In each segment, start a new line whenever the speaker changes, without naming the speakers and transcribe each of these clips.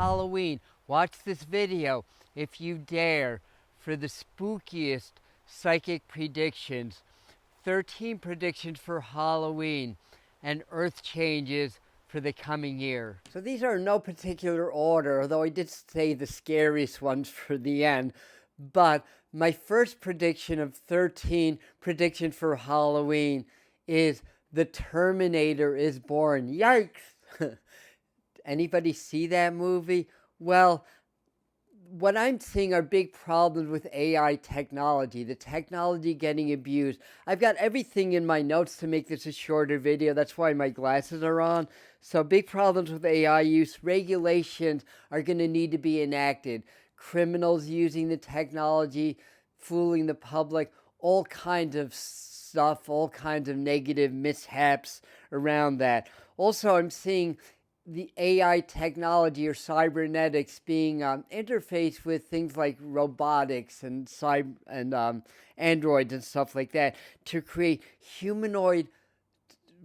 Halloween. Watch this video if you dare for the spookiest psychic predictions. 13 predictions for Halloween and earth changes for the coming year. So these are in no particular order, although I did say the scariest ones for the end. But my first prediction of 13 predictions for Halloween is the Terminator is born. Yikes! Anybody see that movie? Well, what I'm seeing are big problems with AI technology, the technology getting abused. I've got everything in my notes to make this a shorter video. That's why my glasses are on. So big problems with AI use. Regulations are going to need to be enacted. Criminals using the technology, fooling the public, all kinds of stuff, all kinds of negative mishaps around that. Also, I'm seeing the AI technology or cybernetics being interfaced with things like robotics and androids and stuff like that to create humanoid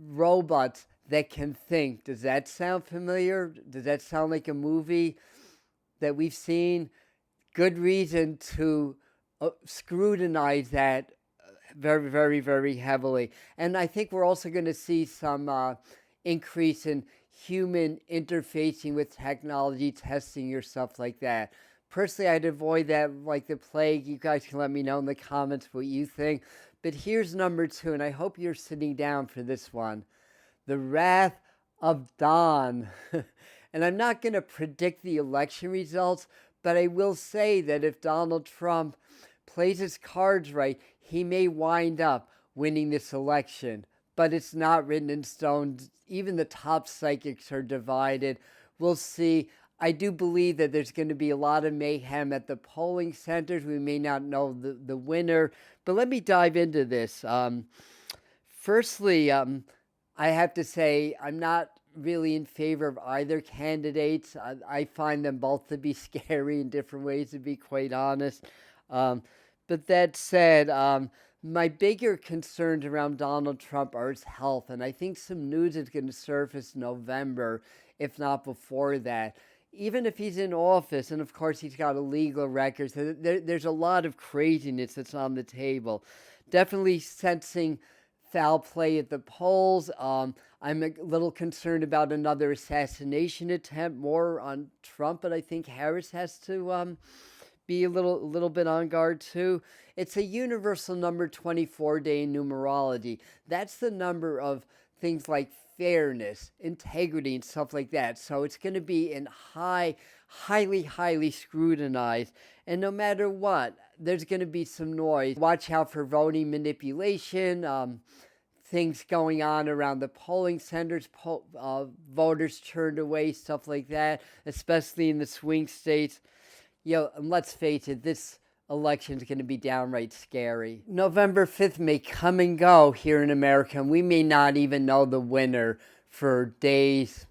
robots that can think. Does that sound familiar? Does that sound like a movie that we've seen? Good reason to scrutinize that very, very, very heavily. And I think we're also going to see some increase in human interfacing with technology, testing yourself like that. Personally, I'd avoid that like the plague. You guys can let me know in the comments what you think. But here's number 2, and I hope you're sitting down for this one. The Wrath of Dawn. And I'm not going to predict the election results, but I will say that if Donald Trump plays his cards right, he may wind up winning this election. But it's not written in stone. Even the top psychics are divided. We'll see. I do believe that there's going to be a lot of mayhem at the polling centers. We may not know the winner. But let me dive into this. Firstly, I have to say I'm not really in favor of either candidates. I find them both to be scary in different ways, to be quite honest. But that said, my bigger concerns around Donald Trump are his health, and I think some news is going to surface in November, if not before that. Even if he's in office, and of course he's got a legal record, so there's a lot of craziness that's on the table. Definitely sensing foul play at the polls. I'm a little concerned about another assassination attempt, more on Trump, but I think Harris has to be a little bit on guard too. It's a universal number, 24 day in numerology. That's the number of things like fairness, integrity, and stuff like that. So it's going to be in highly scrutinized. And no matter what, there's going to be some noise. Watch out for voting manipulation, things going on around the polling centers, voters turned away, stuff like that, especially in the swing states. And let's face it, this election is going to be downright scary. November 5th may come and go here in America, and we may not even know the winner for days,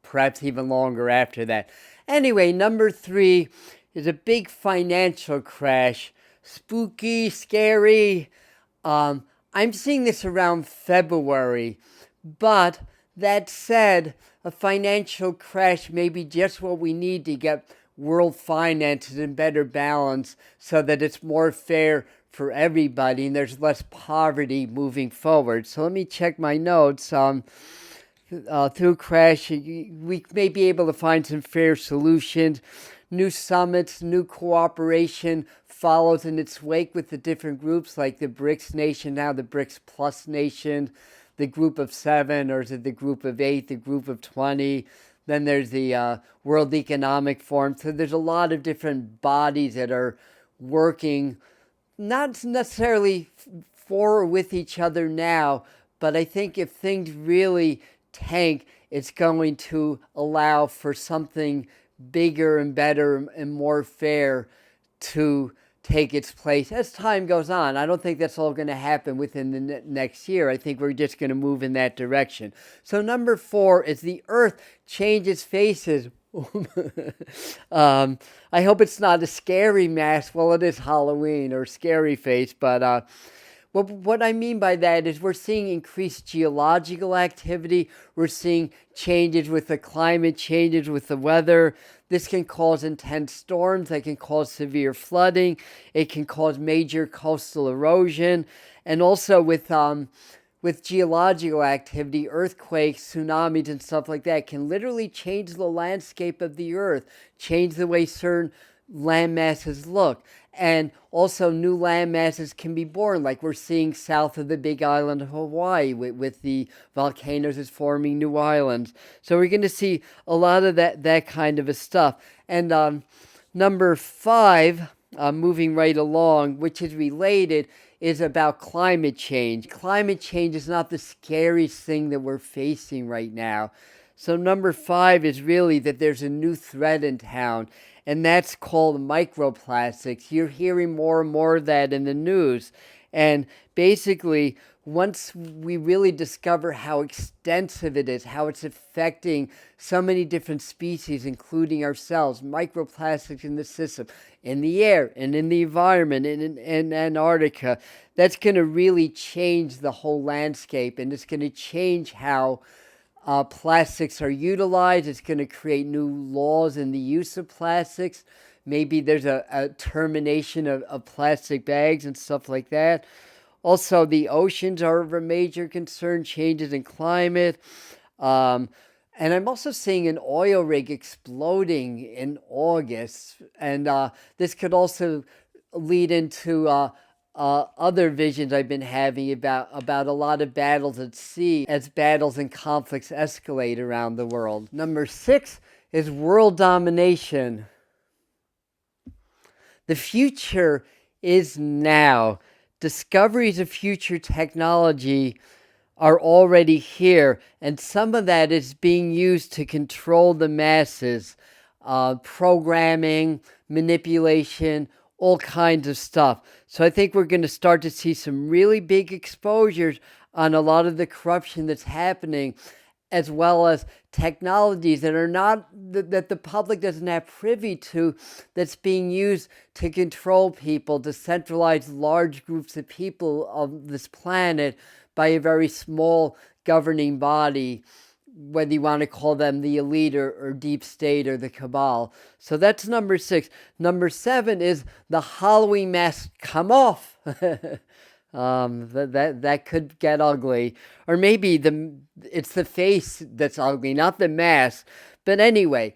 perhaps even longer after that. Anyway, number 3 is a big financial crash. Spooky, scary. I'm seeing this around February, but that said, a financial crash may be just what we need to get world finances in better balance so that it's more fair for everybody and there's less poverty moving forward. So let me check my notes. Through crash, we may be able to find some fair solutions. New summits, new cooperation follows in its wake with the different groups like the BRICS nation, now the BRICS Plus nation, the group of 7, or is it the group of 8, the group of 20? Then there's the World Economic Forum. So there's a lot of different bodies that are working, not necessarily for or with each other now, but I think if things really tank, it's going to allow for something bigger and better and more fair to take its place as time goes on. I don't think that's all going to happen within the next year. I think we're just going to move in that direction. So number 4 is the Earth changes faces. I hope it's not a scary mask. Well, it is Halloween or scary face, but What I mean by that is we're seeing increased geological activity. We're seeing changes with the climate, changes with the weather. This can cause intense storms. That can cause severe flooding. It can cause major coastal erosion. And also with geological activity, earthquakes, tsunamis, and stuff like that can literally change the landscape of the earth, change the way certain land masses look. And also, new land masses can be born, like we're seeing south of the big island of Hawaii with the volcanoes is forming new islands. So we're going to see a lot of that kind of a stuff. And number 5, moving right along, which is related, is about climate change. Climate change is not the scariest thing that we're facing right now. So number 5 is really that there's a new threat in town, and that's called microplastics. You're hearing more and more of that in the news. And basically, once we really discover how extensive it is, how it's affecting so many different species, including ourselves, microplastics in the system, in the air, and in the environment, in Antarctica, that's going to really change the whole landscape, and it's going to change how plastics are utilized. It's going to create new laws in the use of plastics. Maybe there's a termination of plastic bags and stuff like that. Also, the oceans are of a major concern, changes in climate. And I'm also seeing an oil rig exploding in August. And this could also lead into other visions I've been having about a lot of battles at sea as battles and conflicts escalate around the world. Number 6 is world domination. The future is now. Discoveries of future technology are already here, and some of that is being used to control the masses, programming, manipulation, all kinds of stuff. So I think we're going to start to see some really big exposures on a lot of the corruption that's happening, as well as technologies that are not that the public doesn't have privy to, that's being used to control people, to centralize large groups of people of this planet by a very small governing body, whether you want to call them the elite or deep state or the cabal. So that's number 6. Number 7 is the Halloween mask come off. That could get ugly. Or maybe it's the face that's ugly, not the mask. But anyway,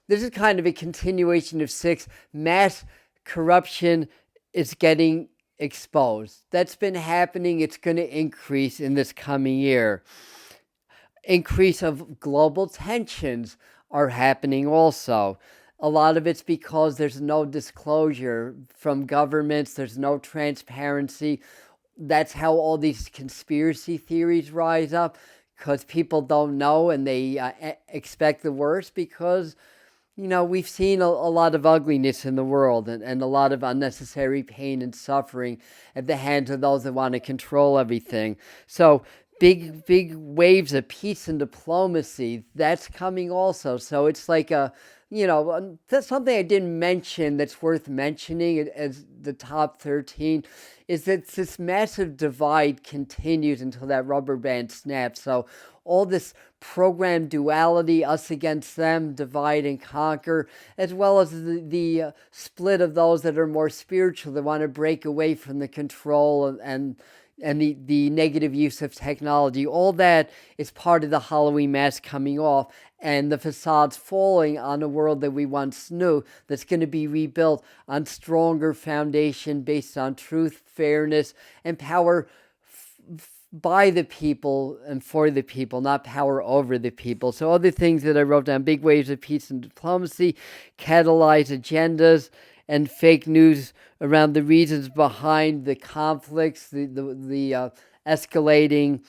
this is kind of a continuation of 6. Mass corruption is getting exposed. That's been happening. It's going to increase in this coming year. Increase of global tensions are happening also. A lot of it's because there's no disclosure from governments. There's no transparency. That's how all these conspiracy theories rise up, because people don't know and they expect the worst, because we've seen a lot of ugliness in the world and a lot of unnecessary pain and suffering at the hands of those that want to control everything. So big waves of peace and diplomacy, that's coming also. So it's like that's something I didn't mention that's worth mentioning as the top 13, is that this massive divide continues until that rubber band snaps. So all this programmed duality, us against them, divide and conquer, as well as the split of those that are more spiritual, that want to break away from the control and the negative use of technology. All that is part of the Halloween mask coming off, and the facades falling on a world that we once knew, that's going to be rebuilt on stronger foundation based on truth, fairness, and power by the people and for the people, not power over the people. So other things that I wrote down: big waves of peace and diplomacy, catalyze agendas, and fake news around the reasons behind the conflicts, the escalating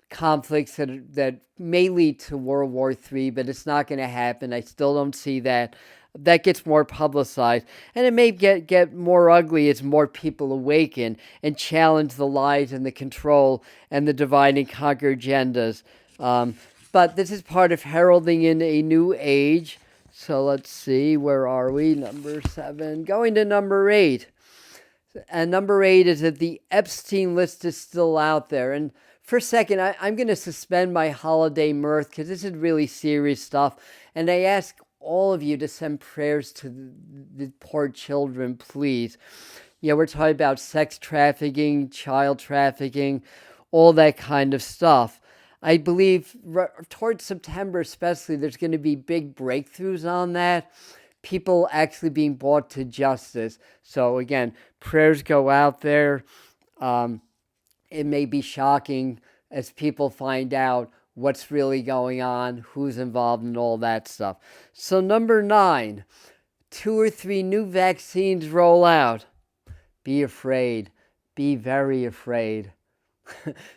conflicts that may lead to World War III, but it's not going to happen. I still don't see that. That gets more publicized, and it may get more ugly as more people awaken and challenge the lies and the control and the divide and conquer agendas. But this is part of heralding in a new age. So let's see, where are we? Number 7, going to number 8. And number 8 is that the Epstein list is still out there. And for a second, I'm going to suspend my holiday mirth because this is really serious stuff. And I ask all of you to send prayers to the poor children, please. Yeah, we're talking about sex trafficking, child trafficking, all that kind of stuff. I believe towards September especially, there's going to be big breakthroughs on that. People actually being brought to justice. So again, prayers go out there. It may be shocking as people find out what's really going on, who's involved, and all that stuff. So number 9, 2 or 3 new vaccines roll out. Be afraid. Be very afraid.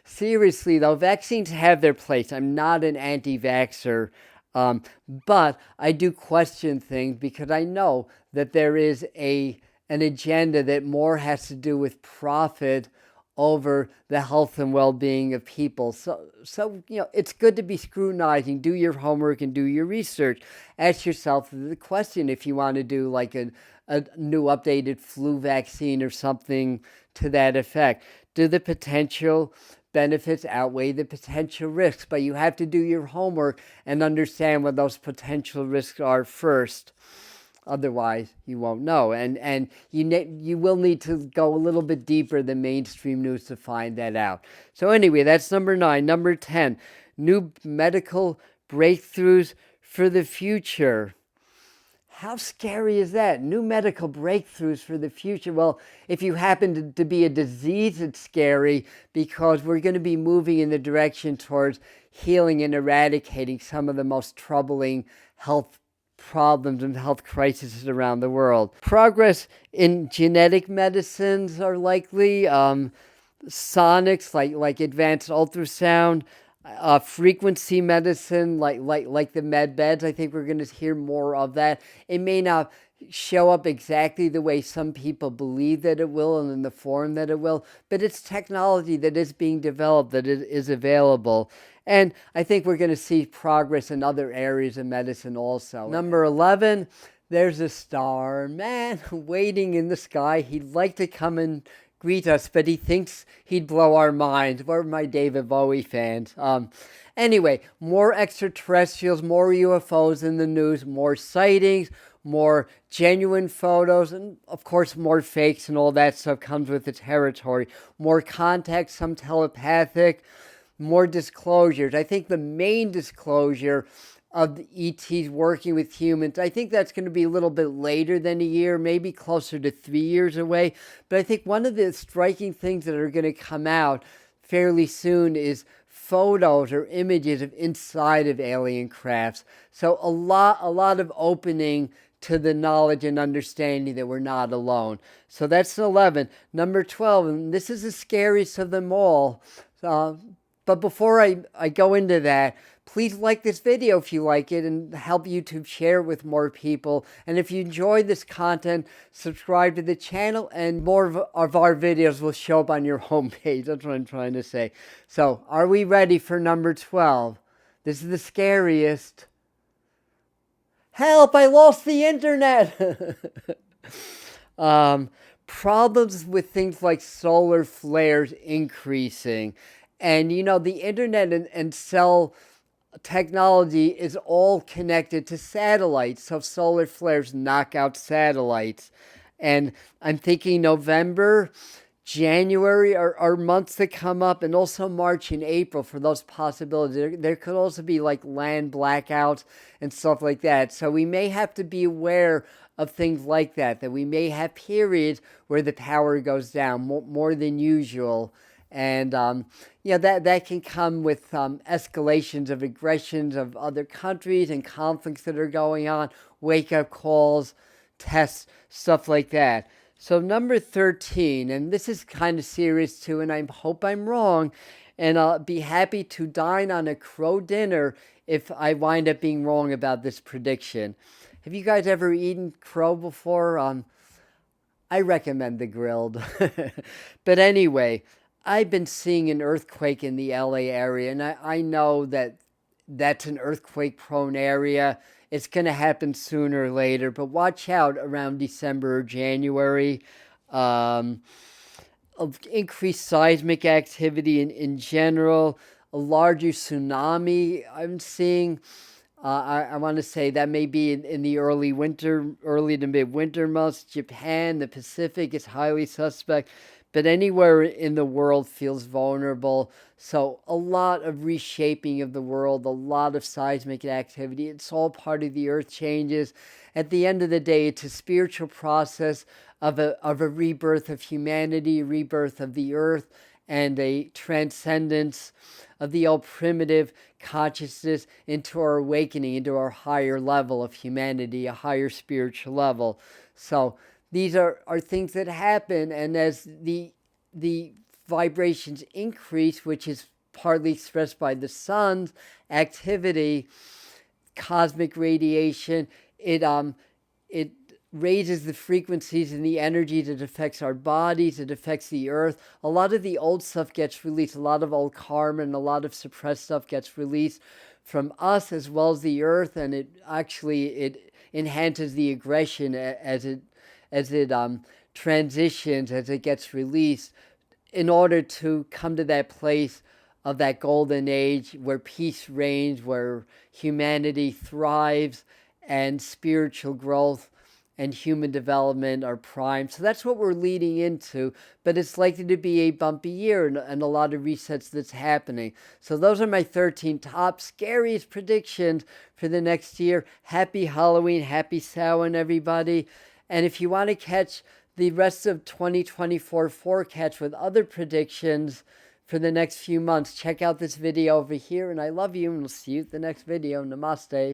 Seriously, though, vaccines have their place. I'm not an anti-vaxxer, but I do question things because I know that there is an agenda that more has to do with profit over the health and well-being of people. So it's good to be scrutinizing, do your homework and do your research. Ask yourself the question if you want to do like a new updated flu vaccine or something to that effect. Do the potential benefits outweigh the potential risks? But you have to do your homework and understand what those potential risks are first. Otherwise, you won't know. And you will need to go a little bit deeper than mainstream news to find that out. So anyway, that's number 9. Number 10, new medical breakthroughs for the future. How scary is that? New medical breakthroughs for the future. Well, if you happen to be a disease, it's scary because we're going to be moving in the direction towards healing and eradicating some of the most troubling health problems and health crises around the world. Progress in genetic medicines are likely. Sonics, like advanced ultrasound, frequency medicine, like the med beds. I think we're going to hear more of that. It may not show up exactly the way some people believe that it will and in the form that it will, but it's technology that is being developed, that it is available. And I think we're going to see progress in other areas of medicine also. Number 11, there's a star man waiting in the sky. He'd like to come and greet us, but he thinks he'd blow our minds. We're my David Bowie fans. Anyway, more extraterrestrials, more UFOs in the news, more sightings, more genuine photos, and of course more fakes and all that stuff comes with the territory. More contact, some telepathic, more disclosures. I think the main disclosure of the ETs working with humans, I think that's going to be a little bit later than a year, maybe closer to 3 years away. But I think one of the striking things that are going to come out fairly soon is photos or images of inside of alien crafts. So a lot of opening to the knowledge and understanding that we're not alone. So that's 11. Number 12, and this is the scariest of them all. But before I go into that, please like this video if you like it and help YouTube share it with more people. And if you enjoy this content, subscribe to the channel and more of our videos will show up on your homepage. That's what I'm trying to say. So, are we ready for number 12? This is the scariest. Help, I lost the internet! Problems with things like solar flares increasing. And the internet and cell technology is all connected to satellites. So solar flares knock out satellites. And I'm thinking November, January are months that come up, and also March and April for those possibilities. There could also be like land blackouts and stuff like that. So we may have to be aware of things like that we may have periods where the power goes down more than usual. And that can come with escalations of aggressions of other countries and conflicts that are going on, wake-up calls, tests, stuff like that. So number 13, and this is kind of serious too, and I hope I'm wrong, and I'll be happy to dine on a crow dinner if I wind up being wrong about this prediction. Have you guys ever eaten crow before? I recommend the grilled. But anyway, I've been seeing an earthquake in the LA area, and I know that that's an earthquake-prone area. It's going to happen sooner or later, but watch out around December or January. um, of increased seismic activity in general, a larger tsunami I'm seeing. I want to say that may be in the early to midwinter months. Japan, the Pacific is highly suspect, but anywhere in the world feels vulnerable. So a lot of reshaping of the world, a lot of seismic activity. It's all part of the earth changes. At the end of the day, it's a spiritual process of a rebirth of humanity, rebirth of the earth, and a transcendence of the old primitive consciousness into our awakening, into our higher level of humanity, a higher spiritual level. So these are things that happen, and as the vibrations increase, which is partly expressed by the sun's activity, cosmic radiation, it raises the frequencies and the energy that affects our bodies, it affects the earth. A lot of the old stuff gets released, a lot of old karma and a lot of suppressed stuff gets released from us as well as the earth, and it enhances the aggression as it transitions, as it gets released, in order to come to that place of that golden age where peace reigns, where humanity thrives, and spiritual growth and human development are primed. So that's what we're leading into, but it's likely to be a bumpy year and a lot of resets that's happening. So those are my 13 top scariest predictions for the next year. Happy Halloween, happy Samhain, everybody. And if you want to catch the rest of 2024 forecast with other predictions for the next few months, check out this video over here. And I love you, and we'll see you at the next video. Namaste.